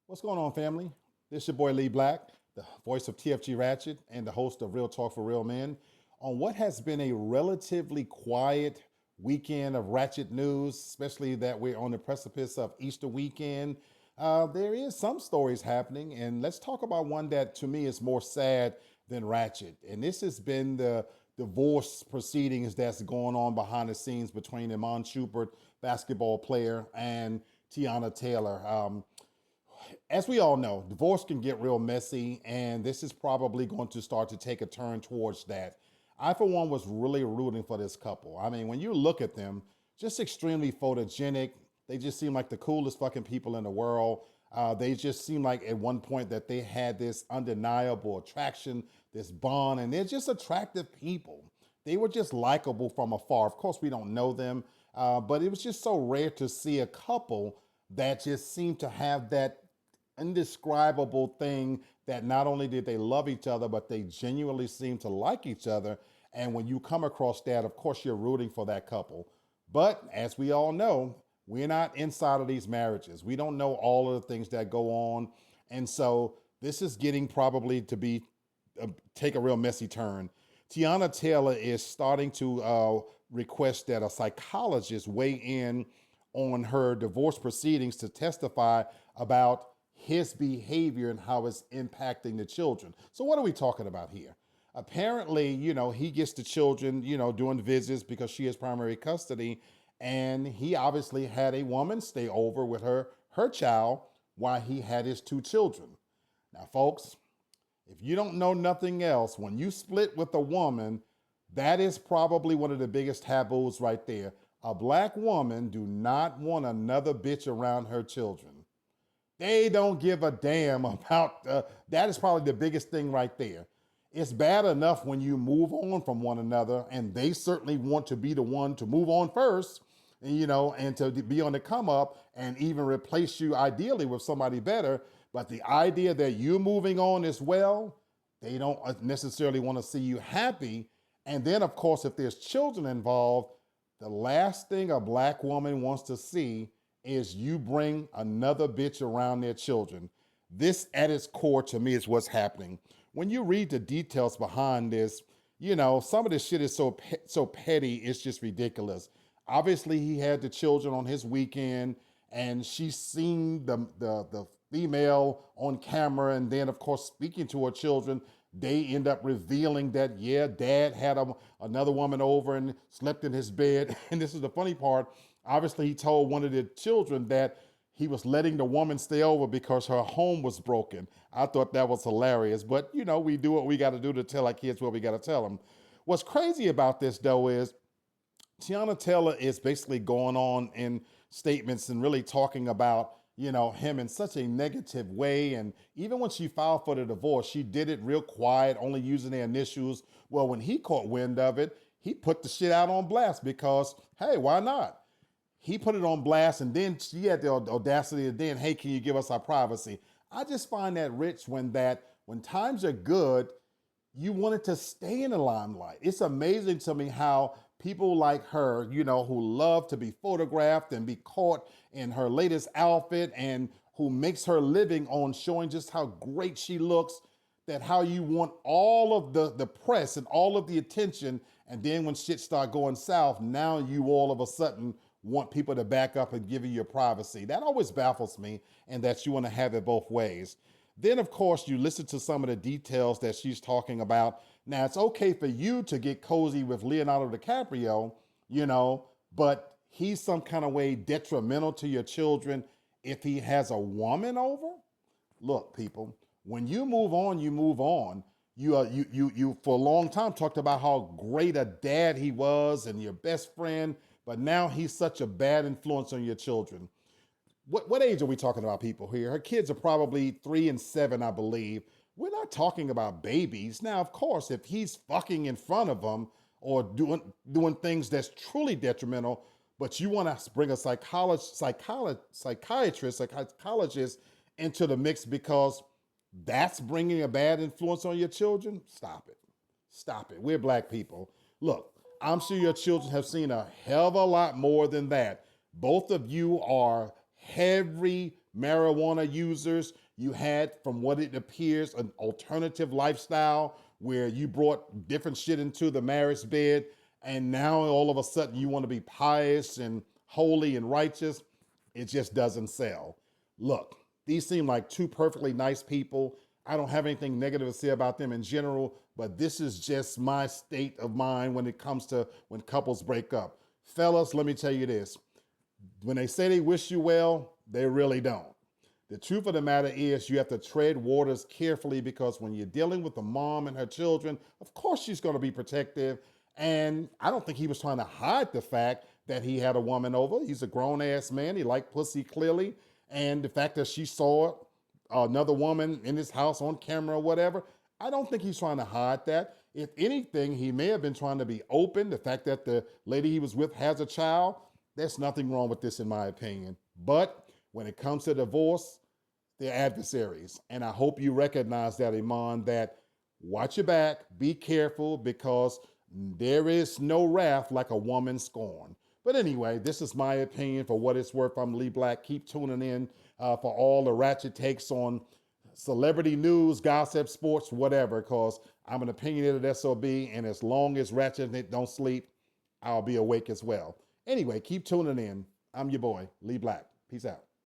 What's going on, family? This is your boy Lee Black, the voice of TFG Ratchet and the host of Real Talk for Real Men. On what has been a relatively quiet weekend of Ratchet news, especially that we're on the precipice of Easter weekend, there is some stories happening, and let's talk about one that to me is more sad than Ratchet. And this has been the divorce proceedings that's going on behind the scenes between Iman Shumpert, basketball player, and Tiana Taylor. As we all know, divorce can get real messy, and this is probably going to start to take a turn towards that. I, for one, was really rooting for this couple. I mean, when you look at them, just extremely photogenic. They just seem like the coolest fucking people in the world. They just seem like at one point that they had this undeniable attraction, this bond, and they're just attractive people. They were just likable from afar. Of course, we don't know them, but it was just so rare to see a couple that just seemed to have that indescribable thing that not only did they love each other, but they genuinely seemed to like each other. And when you come across that, of course, you're rooting for that couple. But as we all know, we're not inside of these marriages. We don't know all of the things that go on. And so this is getting probably to be take a real messy turn. Tiana Taylor is starting to request that a psychologist weigh in on her divorce proceedings to testify about his behavior and how it's impacting the children. So what are we talking about here? Apparently, he gets the children, doing visits because she has primary custody, and he obviously had a woman stay over with her child while he had his two children. Now, folks, if you don't know nothing else, when you split with a woman, that is probably one of the biggest taboos right there. A black woman do not want another bitch around her children. They don't give a damn about that is probably the biggest thing right there. It's bad enough when you move on from one another, and they certainly want to be the one to move on first, and to be on the come up and even replace you ideally with somebody better. But the idea that you're moving on as well, they don't necessarily want to see you happy. And then, of course, if there's children involved, the last thing a black woman wants to see is you bring another bitch around their children. This, at its core, to me, is what's happening. When you read the details behind this, some of this shit is so petty, it's just ridiculous. Obviously, he had the children on his weekend, and she's seen the female on camera, and then, of course, speaking to her children, they end up revealing that, yeah, dad had another woman over and slept in his bed. And this is the funny part. Obviously, he told one of the children that he was letting the woman stay over because her home was broken. I thought that was hilarious. But, we do what we got to do to tell our kids what we got to tell them. What's crazy about this, though, is Tiana Taylor is basically going on in statements and really talking about, him in such a negative way. And even when she filed for the divorce, she did it real quiet, only using their initials. Well, when he caught wind of it, he put the shit out on blast because, hey, why not? He put it on blast, and then she had the audacity of then, hey, can you give us our privacy? I just find that rich when times are good, you wanted to stay in the limelight. It's amazing to me how people like her, who love to be photographed and be caught in her latest outfit and who makes her living on showing just how great she looks, that how you want all of the press and all of the attention. And then when shit start going south, now you all of a sudden want people to back up and give you your privacy. That always baffles me, and that you want to have it both ways. Then, of course, you listen to some of the details that she's talking about. Now, it's okay for you to get cozy with Leonardo DiCaprio, but he's some kind of way detrimental to your children if he has a woman over. Look, people, when you move on, you move on. You for a long time talked about how great a dad he was and your best friend, but now he's such a bad influence on your children. What age are we talking about, people here? Her kids are probably 3 and 7, I believe. We're not talking about babies. Now, of course, if he's fucking in front of them or doing things that's truly detrimental, but you want to bring a psychologist into the mix because that's bringing a bad influence on your children, stop it. Stop it. We're black people. Look, I'm sure your children have seen a hell of a lot more than that. Both of you are heavy marijuana users. You had, from what it appears, an alternative lifestyle where you brought different shit into the marriage bed. And now all of a sudden you want to be pious and holy and righteous. It just doesn't sell. Look, these seem like two perfectly nice people. I don't have anything negative to say about them in general, but this is just my state of mind when it comes to when couples break up. Fellas, let me tell you this. When they say they wish you well, they really don't. The truth of the matter is you have to tread waters carefully, because when you're dealing with a mom and her children, of course she's going to be protective. And I don't think he was trying to hide the fact that he had a woman over. He's a grown ass man. He liked pussy clearly. And the fact that she saw another woman in his house on camera or whatever, I don't think he's trying to hide that. If anything, he may have been trying to be open. The fact that the lady he was with has a child, there's nothing wrong with this in my opinion. But when it comes to divorce, they're adversaries. And I hope you recognize that, Iman, that watch your back, be careful, because there is no wrath like a woman scorned. But anyway, this is my opinion. For what it's worth, I'm Lee Black. Keep tuning in for all the ratchet takes on celebrity news, gossip, sports, whatever, because I'm an opinionated SOB, and as long as ratchet don't sleep, I'll be awake as well. Anyway, keep tuning in. I'm your boy, Lee Black. Peace out.